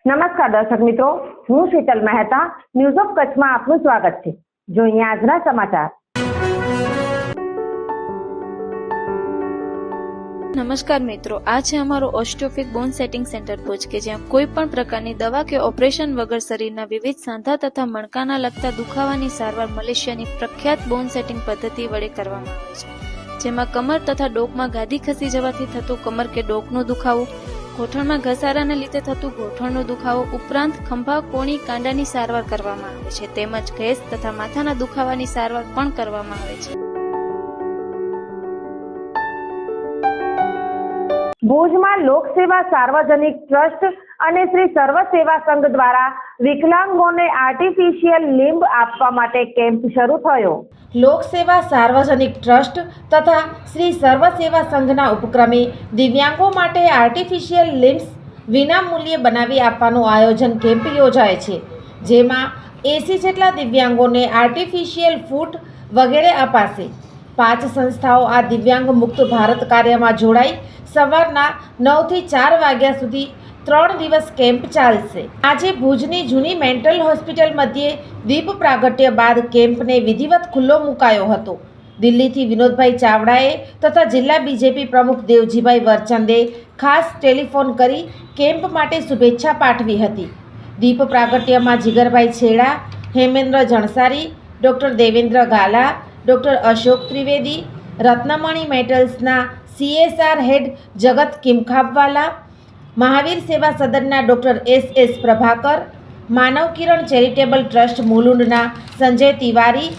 નમસ્કાર દર્શક મિત્રો, હું શીતલ મહેતા ન્યૂઝ ઓફ કચ્છમાં આપનું સ્વાગત છે। જોઈએ આજના સમાચાર। નમસ્કાર મિત્રો, આ છે અમારો ઓસ્ટિયોફિક બોન સેટિંગ સેન્ટર ભુજ કે જ્યાં કોઈ પણ પ્રકારની દવા કે ઓપરેશન વગર શરીરના વિવિધ સાંધા તથા મણકાના લગતા દુખાવાની સારવાર મલેશિયાની પ્રખ્યાત બોન સેટિંગ પદ્ધતિ વડે કરવામાં આવે છે, જેમાં કમર તથા ડોકમાં ગાદી ખસી જવાથી થતું કમર કે ડોકનો દુખાવો, ગોઠણમાં ઘસારાને લીધે થતું ગોઠણનો દુખાવો ઉપરાંત ખંભા, કોણી, કાંડાની સારવાર કરવામાં આવે છે, તેમજ ગેસ તથા માથાના દુખાવાની સારવાર પણ કરવામાં આવે છે। ભુજમાં લોકસેવા સાર્વજનિક ટ્રસ્ટ અને શ્રી સર્વ સેવા સંઘ દ્વારા વિકલાંગોને આર્ટિફિશિયલ લિમ્બ આપવા માટે કેમ્પ શરૂ થયો। લોકસેવા સાર્વજનિક ટ્રસ્ટ તથા શ્રી સર્વ સેવા સંઘના ઉપક્રમે દિવ્યાંગો માટે આર્ટિફિશિયલ લિમ્બ્સ વિનામૂલ્યે બનાવી આપવાનું આયોજન કેમ્પ યોજાય છે, જેમાં 80 જેટલા દિવ્યાંગોને આર્ટિફિશિયલ ફૂટ વગેરે અપાશે। 5 સંસ્થાઓ આ દિવ્યાંગ મુક્ત ભારત કાર્યમાં જોડાઈ સવારના 9 થી 4 વાગ્યા સુધી 3 દિવસ કેમ્પ ચાલશે। આજે ભુજની જૂની મેન્ટલ હોસ્પિટલ મધ્યે દીપ પ્રાગટ્ય બાદ કેમ્પને વિધિવત ખુલ્લો મુકાયો હતો। દિલ્હીથી વિનોદભાઈ ચાવડાએ તથા જિલ્લા બીજેપી પ્રમુખ દેવજીભાઈ વરચંદે ખાસ ટેલિફોન કરી કેમ્પ માટે શુભેચ્છા પાઠવી હતી। દીપ પ્રાગટ્યમાં જીગરભાઈ છેડા, હેમેન્દ્ર જણસારી, ડૉક્ટર દેવેન્દ્ર ગાલા, ડૉક્ટર અશોક ત્રિવેદી, રત્નમણી મેટલ્સના CSR હેડ જગત કિમખાબવાલા, મહાવીર સેવા સદનના ડૉક્ટર SS પ્રભાકર, માનવ કિરણ ચેરિટેબલ ટ્રસ્ટ મુલુંડના સંજય તિવારી,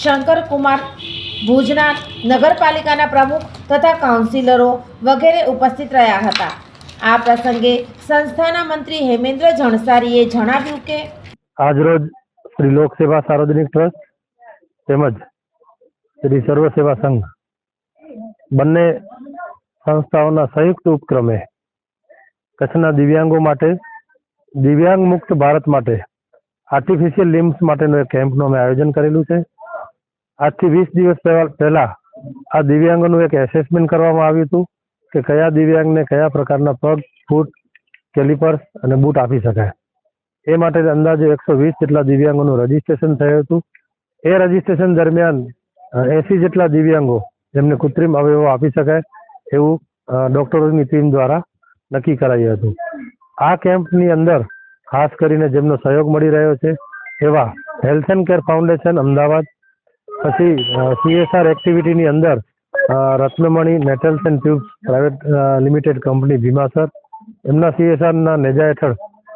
શંકર કુમાર, ભુજના નગરપાલિકાના પ્રમુખ તથા કાઉન્સિલરો વગેરે ઉપસ્થિત રહ્યા હતા। આ પ્રસંગે સંસ્થાના મંત્રી હેમેન્દ્ર જણસારીએ જણાવ્યું કે આજરોજ શ્રી લોક સેવા સાર્વજનિક ટ્રસ્ટ તેમજ શ્રી સર્વ સેવા સંઘ બંને સંસ્થાઓના સંયુક્ત ઉપક્રમે કચ્છના દિવ્યાંગો માટે દિવ્યાંગ મુક્ત ભારત માટે આર્ટિફિશિયલ લિમ્બ્સ માટેનું એક કેમ્પનું અમે આયોજન કરેલું છે। આજથી 20 દિવસ પહેલા આ દિવ્યાંગોનું એક એસેસમેન્ટ કરવામાં આવ્યું હતું કે કયા દિવ્યાંગને કયા પ્રકારના પગ, ફૂટ, કેલિપર્સ અને બૂટ આપી શકાય। એ માટે અંદાજે 120 જેટલા દિવ્યાંગોનું રજીસ્ટ્રેશન થયું હતું। એ રજીસ્ટ્રેશન દરમિયાન 80 જેટલા દિવ્યાંગો જેમને કૃત્રિમ અવયવો આપી શકાય એવું ડોક્ટરોની ટીમ દ્વારા નક્કી કરાયું હતું। આ કેમ્પની અંદર ખાસ કરીને જેમનો સહયોગ મળી રહ્યો છે એવા health and care foundation Ahmedabad, પછી CSR એક્ટિવિટીની અંદર Ratnamani metals and tubes private limited company Bhimasar, એમના CSRના નેજા હેઠળ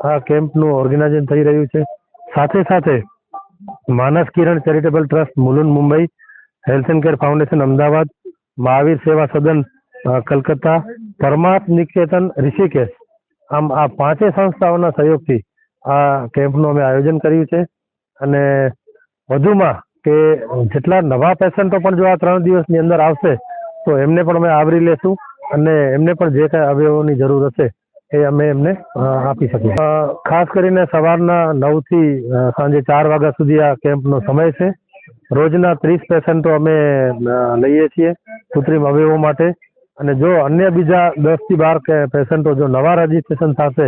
આ કેમ્પનું ઓર્ગેનાઇઝેશન થઈ રહ્યું છે। સાથે સાથે Manas Kiran charitable trust Mulund Mumbai, health and care foundation Ahmedabad, Mahavir Seva Sadan Calcutta, પરમાર્થ Niketan Rishikesh, આમ આ 5 સંસ્થાઓના સહયોગથી આ કેમ્પનું અમે આયોજન કર્યું છે। અને વધુમાં કે જેટલા નવા પેશન્ટો પણ જો આ 3 દિવસની અંદર આવશે તો એમને પણ અમે આવરી લેશું અને એમને પણ જે કાંઈ અવયવોની જરૂર હશે એ અમે એમને આપી શકીએ। ખાસ કરીને સવારના 9 થી સાંજે 4 વાગ્યા સુધી આ કેમ્પનો સમય છે। રોજના 30 પેશન્ટો અમે લઈએ છીએ કૃત્રિમ અવયવો માટે, અને જો અન્ય બીજા 10 થી 12 પેશન્ટો જો નવા રજીસ્ટ્રેશન થશે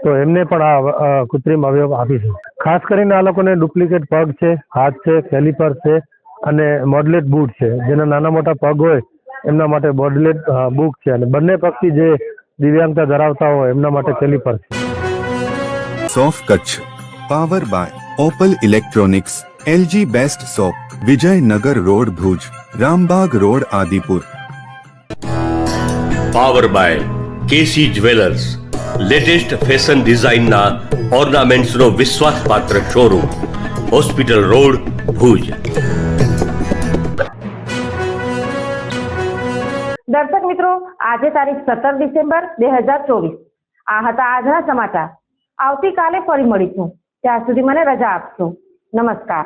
તો એમને પણ આ કૃત્રિમ અવયવ આપીશું। ખાસ કરીને આ લોકોને ડુપ્લિકેટ પગ છે, હાથ છે, કેલિપર છે અને મોડલેટ બૂટ છે। જેના નાના મોટા પગ હોય એમના માટે મોડલેટ બૂટ છે અને બંને પગથી જે દિવ્યાંગતા ધરાવતા હોય એમના માટે કેલિપર છે। સોફ Kutch power by Opal electronics, LG best shop, Vijaynagar road Bhuj, Rambag road Adipur. Power by KC jewellers, latest fashion ડિઝાઇનના ઓર્નામેન્ટ્સનો વિશ્વાસપાત્ર શોરૂમ, હોસ્પિટલ રોડ ભુજ। દર્શક મિત્રો, આજે તારીખ 17 ડિસેમ્બર 2024 આ હતા આજના સમાચાર। આવતીકાલે ફરી મળીશું, ત્યાં સુધી મને રજા આપશો। નમસ્કાર।